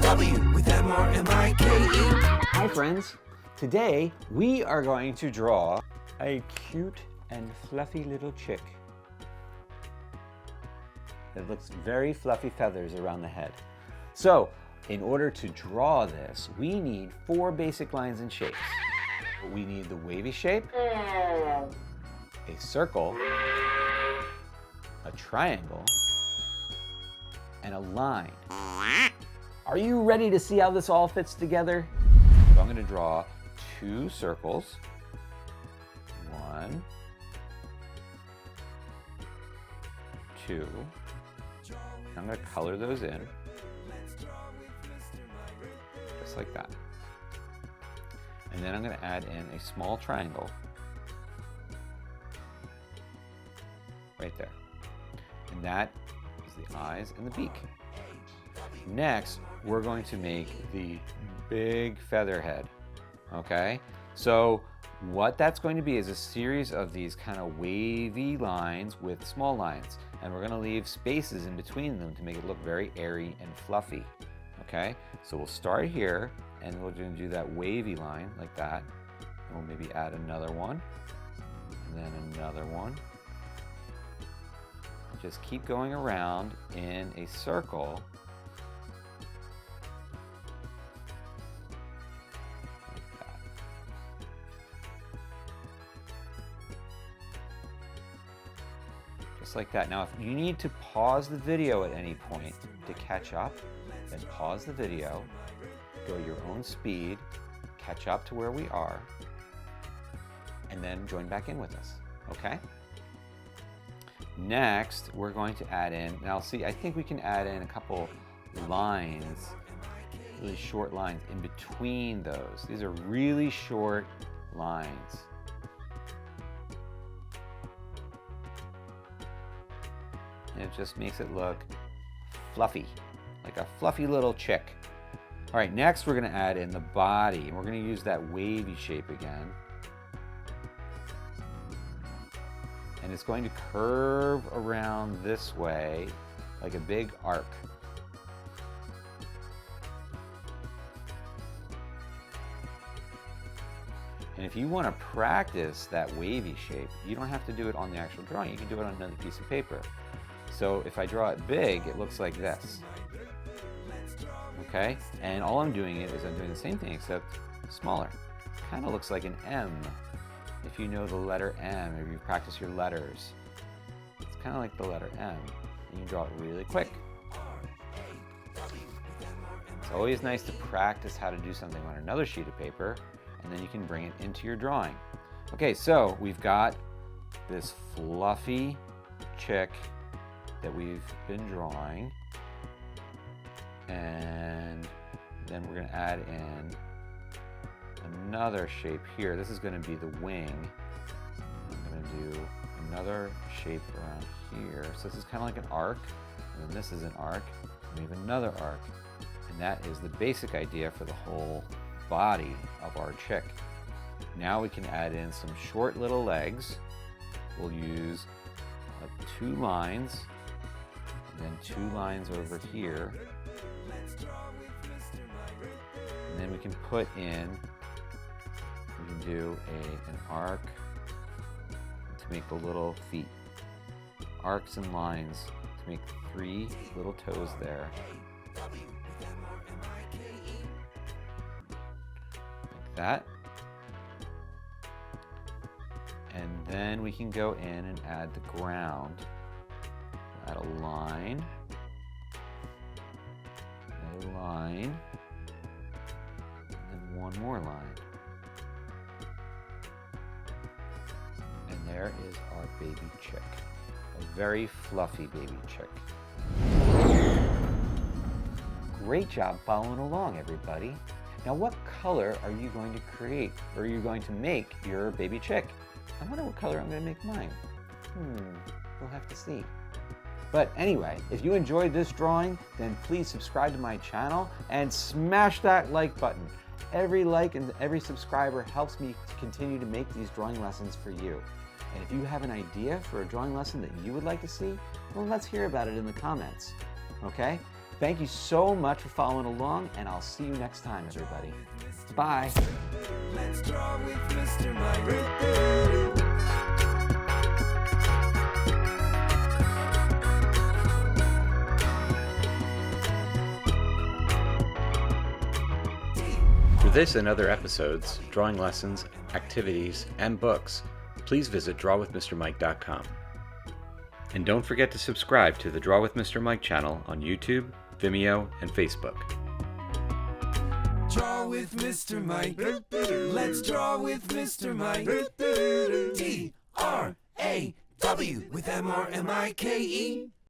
W with M-R-M-I-K-E. Hi friends, today we are going to draw a cute and fluffy little chick. It looks very fluffy feathers around the head. So in order to draw this, we need 4 basic lines and shapes. We need the wavy shape, a circle, a triangle, and a line. Are you ready to see how this all fits together? So I'm going to draw 2 circles. 1, 2. I'm going to color those in, just like that. And then I'm going to add in a small triangle right there. And that is the eyes and the beak. Next, we're going to make the big feather head, okay? So what that's going to be is a series of these kind of wavy lines with small lines. And we're gonna leave spaces in between them to make it look very airy and fluffy, okay? So we'll start here, and we're gonna do that wavy line like that. And we'll maybe add another one, and then another one. Just keep going around in a circle. Like that. Now, if you need to pause the video at any point to catch up, then pause the video, go at your own speed, catch up to where we are, and then join back in with us, okay? Next, we're going to add in, now see, I think we can add in a couple lines, really short lines in between those. These are really short lines. And it just makes it look fluffy, like a fluffy little chick. All right, next we're gonna add in the body, and we're gonna use that wavy shape again. And it's going to curve around this way, like a big arc. And if you wanna practice that wavy shape, you don't have to do it on the actual drawing, you can do it on another piece of paper. So if I draw it big, it looks like this, okay? And all I'm doing is I'm doing the same thing except smaller. Kind of looks like an M, if you know the letter M, or you practice your letters. It's kind of like the letter M, and you draw it really quick. It's always nice to practice how to do something on another sheet of paper, and then you can bring it into your drawing. Okay, so we've got this fluffy chick that we've been drawing, and then we're going to add in another shape here. This is going to be the wing. I'm going to do another shape around here. So this is kind of like an arc, and then this is an arc, and we have another arc, and that is the basic idea for the whole body of our chick. Now we can add in some short little legs. We'll use 2 lines, and then 2 lines over here, and then we can put in, we can do an arc to make the little feet, arcs and lines to make 3 little toes there, like that. And then we can go in and add the ground. Add a line, another line, and then 1 more line. And there is our baby chick, a very fluffy baby chick. Great job following along, everybody. Now, what color are you going to create, or are you going to make your baby chick? I wonder what color I'm going to make mine. We'll have to see. But anyway, if you enjoyed this drawing, then please subscribe to my channel and smash that like button. Every like and every subscriber helps me to continue to make these drawing lessons for you. And if you have an idea for a drawing lesson that you would like to see, well, let's hear about it in the comments, okay? Thank you so much for following along, and I'll see you next time, everybody. Bye. Let's draw with Mr. Mike. For this and other episodes, drawing lessons, activities, and books, please visit drawwithmrmike.com. And don't forget to subscribe to the Draw with Mr. Mike channel on YouTube, Vimeo, and Facebook. Draw with Mr. Mike. Let's draw with Mr. Mike. DRAW with MRMIKE.